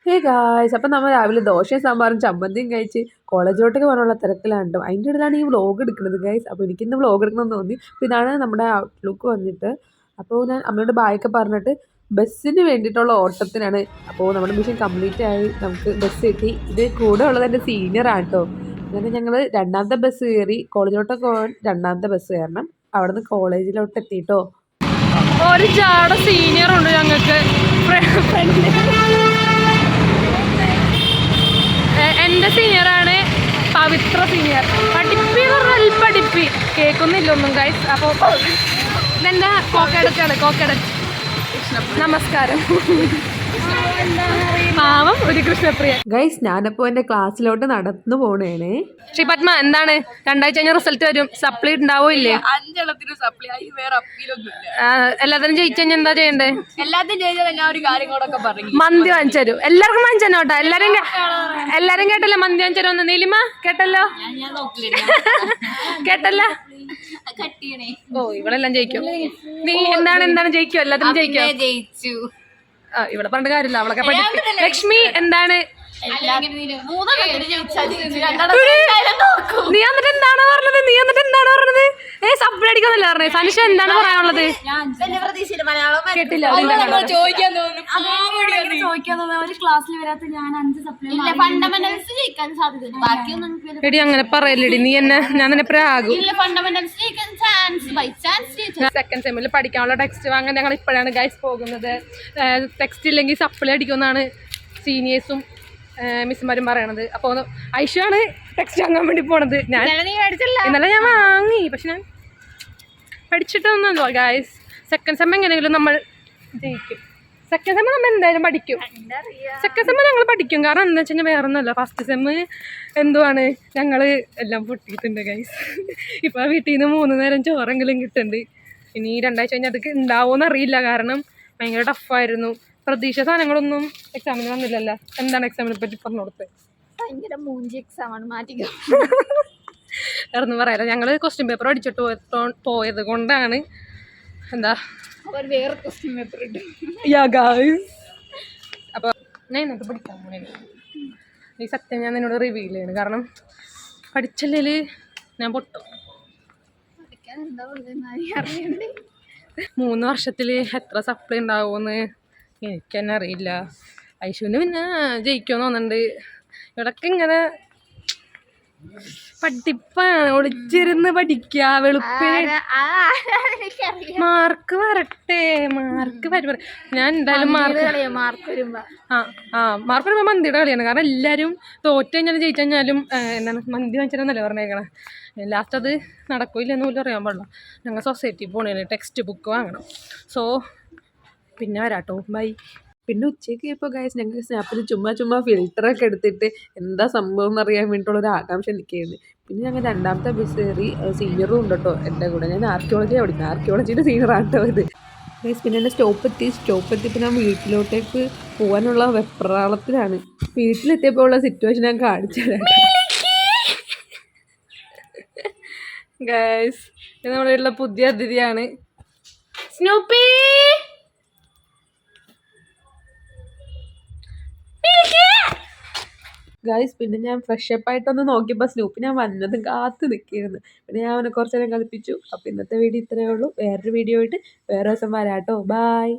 Hey guys, അപ്പം നമ്മൾ രാവിലെ ദോശയും സാമ്പാറും ചമ്മന്തിയും കഴിച്ച് കോളേജിലോട്ടേക്ക് പോകാനുള്ള തിരക്കിലാണ് കേട്ടോ. അതിൻ്റെ ഇടയിലാണ് ഈ വ്ളോഗ് എടുക്കുന്നത് ഗൈസ്. അപ്പോൾ എനിക്കിന്ന് വ്ളോഗ് എടുക്കണമെന്ന് തോന്നി. അപ്പോൾ ഇതാണ് നമ്മുടെ ഔട്ട്ലുക്ക് വന്നിട്ട്. അപ്പോൾ ഞാൻ അമ്മയോട് ബായൊക്കെ പറഞ്ഞിട്ട് ബസ്സിന് വേണ്ടിയിട്ടുള്ള ഓട്ടത്തിനാണ്. അപ്പോൾ നമ്മുടെ മിഷൻ കംപ്ലീറ്റ് ആയി, നമുക്ക് ബസ് കിട്ടി. ഇത് കൂടെ ഉള്ളത് എൻ്റെ സീനിയറാണ് കേട്ടോ. അങ്ങനെ ഞങ്ങൾ രണ്ടാമത്തെ ബസ് കയറി. കോളേജിലോട്ടൊക്കെ പോകാൻ രണ്ടാമത്തെ ബസ് കയറണം. അവിടെ നിന്ന് കോളേജിലോട്ട് എത്തിയിട്ടോ. ഒരു ജാട സീനിയറുണ്ട് ഞങ്ങൾക്ക്. എൻ്റെ സീനിയറാണ് പവിത്ര സീനിയർ. പഠിപ്പി പറഞ്ഞാൽ പഠിപ്പി കേൾക്കുന്നില്ല ഒന്നും ഗൈസ്. അപ്പോൾ ഇതെൻ്റെ കോക്കടക്കാണ്. കോക്കടച്ച് നമസ്കാരം. പാവം ഒരു കൃഷ്ണപ്രിയ. ഗൈസ്, ഞാനപ്പോൾ എൻ്റെ ക്ലാസ്സിലോട്ട് നടന്നു പോണേണേ. ശ്രീപത്മ, എന്താണ് 2 ആഴ്ച കഴിഞ്ഞ റിസൾട്ട് വരും, സപ്ലി ഉണ്ടാവോ ഇല്ലേ? 5 സപ്ലി ആയി, വേറെ അപ്പീലൊന്നുമില്ല. എല്ലാത്തിനും ജയിച്ചു കഴിഞ്ഞാൽ എന്താ ചെയ്യണ്ടേ? എല്ലാത്തിനും ജയിച്ചാൽ ഞാൻ ഒരു കാര്യം കൂടെ പറഞ്ഞു. മന്തി വാങ്ങിച്ചു തരും. എല്ലാവർക്കും വാങ്ങിച്ചു തന്നോട്ടാ. എല്ലാരും കേട്ടല്ലോ മന്തി വാങ്ങിച്ചു തരുമെന്ന്. നീലിമ കേട്ടല്ലോ? കേട്ടല്ലോ? ഓ, ഇവളെല്ലാം ജയിക്കും. നീ എന്താണ് ജയിക്കും? എല്ലാത്തിനും ജയിച്ചു. ഇവിടെ പറഞ്ഞ കാര്യമില്ല, അവളൊക്കെ പഠിക്കും. ലക്ഷ്മി എന്താണ്? നീ എന്നിട്ട് എന്താണ് പറഞ്ഞത്? സപ്ലി അടിക്കാന്നല്ല പറഞ്ഞത്. സനുഷ എന്താണ് പറയാനുള്ളത്? കേട്ടില്ല. എടി അങ്ങനെ പറയല്ലേടി, നീ എന്നെ ഞാൻ തന്നെ പ്രാകും. സെക്കൻഡ് സെമ്മിൽ പഠിക്കാനുള്ള ടെക്സ്റ്റ് വാങ്ങാൻ ഞങ്ങൾ ഇപ്പോഴാണ് ഗൈസ് പോകുന്നത്. ടെക്സ്റ്റ് ഇല്ലെങ്കിൽ സപ്ലി അടിക്കുമെന്നാണ് സീനിയേഴ്സും മിസ്സുമാരും പറയണത്. അപ്പോൾ ഐഷാണ് ടെക്സ്റ്റ് വാങ്ങാൻ വേണ്ടി പോണത്. ഇന്നലെ ഞാൻ വാങ്ങി, പക്ഷെ ഞാൻ പഠിച്ചിട്ടൊന്നുമല്ലോ ഗൈസ്. സെക്കൻഡ് സെം എങ്ങനെയെങ്കിലും നമ്മൾ ജയിക്കും. സെക്കൻഡ് സെമ്മ് നമ്മൾ എന്തായാലും പഠിക്കും. സെക്കൻഡ് സെമ്മ് ഞങ്ങൾ പഠിക്കും. കാരണം എന്താ വെച്ച് കഴിഞ്ഞാൽ വേറെ ഒന്നുമല്ല, ഫസ്റ്റ് സെമ്മ് എന്തുവാണ് ഞങ്ങൾ എല്ലാം പൊട്ടിയിട്ടുണ്ട് ഗൈസ്. ഇപ്പോൾ വീട്ടിൽ നിന്ന് 3 നേരം ചോറെങ്കിലും കിട്ടുന്നുണ്ട്. ഇനി 2 ആഴ്ച കഴിഞ്ഞാൽ അതൊക്കെ ഉണ്ടാവുമെന്ന് അറിയില്ല. കാരണം ഭയങ്കര ടഫായിരുന്നു. പ്രതീക്ഷ സാധനങ്ങളൊന്നും എക്സാമിന് വന്നില്ലല്ലോ. എന്താണ് എക്സാമിനെ പറ്റി പറഞ്ഞു കൊടുത്തത്? ഭയങ്കര മൂഞ്ചി എക്സാമാണ്, മാറ്റിക്കോ. വേറൊന്നും പറയാല്ല. ഞങ്ങൾ ക്വസ്റ്റ്യൻ പേപ്പർ അടിച്ചിട്ട് പോയത് കൊണ്ടാണ് എന്താ വേറെ ക്വസ്റ്റ്യൻ പേപ്പർ ഇട്ടു. അപ്പോൾ ഞാൻ ഇന്നത്തെ പഠിക്കാൻ പോണേ. ഈ സത്യം ഞാൻ നിന്നോട് റിവീൽ ചെയ്യണം. കാരണം പഠിച്ചില്ലെങ്കിൽ ഞാൻ പൊട്ടും. 3 വർഷത്തിൽ എത്ര സപ്ലി ഉണ്ടാവുമെന്ന് എനിക്ക് തന്നെ അറിയില്ല. ഐശുവിന് പിന്നെ ജയിക്കുമെന്ന് തോന്നുന്നുണ്ട്. ഇവിടൊക്കെ ഇങ്ങനെ പഠിപ്പാണ്, ഒളിച്ചിരുന്ന് പഠിക്കുക. വെളുപ്പിന് മാർക്ക് വരട്ടെ, മാർക്ക് വരും. ഞാൻ എന്തായാലും മാർക്ക് വരുമ്പോൾ മന്തിയുടെ കളിയാണ്. കാരണം എല്ലാവരും തോറ്റ് കഴിഞ്ഞാലും ജയിച്ചു കഴിഞ്ഞാലും എന്താണ് മന്തി വാങ്ങിച്ചാലെന്നല്ലേ പറഞ്ഞേക്കണം. ലാസ്റ്റ് അത് നടക്കില്ലെന്ന് പോലും അറിയാൻ പാടില്ല. ഞങ്ങൾ സൊസൈറ്റി പോകണേ ടെക്സ്റ്റ് ബുക്ക് വാങ്ങണം. സോ പിന്നെ വരാട്ടോ, ബൈ. പിന്നെ ഉച്ചയ്ക്ക് ഇപ്പോൾ ഗൈസ് ഞങ്ങൾക്ക് സ്നാപ്പിൽ ചുമ്മാ ഫിൽറ്ററൊക്കെ എടുത്തിട്ട് എന്താ സംഭവം എന്നറിയാൻ വേണ്ടിയിട്ടുള്ളൊരു ആകാംക്ഷ എനിക്കായിരുന്നു. പിന്നെ ഞങ്ങൾ രണ്ടാമത്തെ ബസ് കയറി. സീനിയറും ഉണ്ട് കേട്ടോ എൻ്റെ കൂടെ. ഞാൻ ആർക്കിയോളജിയാണ് പഠിക്കുന്നത്. ആർക്കിയോളജിയുടെ സീനിയറാണ് കേട്ടോ ഇത് ഗൈസ്. പിന്നെ എൻ്റെ സ്റ്റോപ്പ് എത്തിയപ്പോൾ ഞാൻ വീട്ടിലോട്ടേക്ക് പോകാനുള്ള വെപ്രാളത്തിലാണ്. വീട്ടിലെത്തിയപ്പോൾ ഉള്ള സിറ്റുവേഷൻ ഞാൻ കാണിച്ചു തരാം ഗൈസ്. ഇത് നമ്മുടെ വീട്ടിലെ പുതിയ അതിഥിയാണ് സ്നൂപ്പി. ഗൈസ്, പിന്നെ ഞാൻ ഫ്രഷപ്പ് ആയിട്ടൊന്ന് നോക്കിയപ്പോൾ സ്നൂപ്പി ഞാൻ വന്നതും കാത്ത് നിൽക്കുകയായിരുന്നു. പിന്നെ ഞാൻ അവനെ കുറച്ച് നേരം കളിപ്പിച്ചു. അപ്പോൾ ഇന്നത്തെ വീഡിയോ ഇത്രയേ ഉള്ളൂ. വേറൊരു വീഡിയോ ആയിട്ട് വേറെ ദിവസം വരാട്ടോ. ബൈ.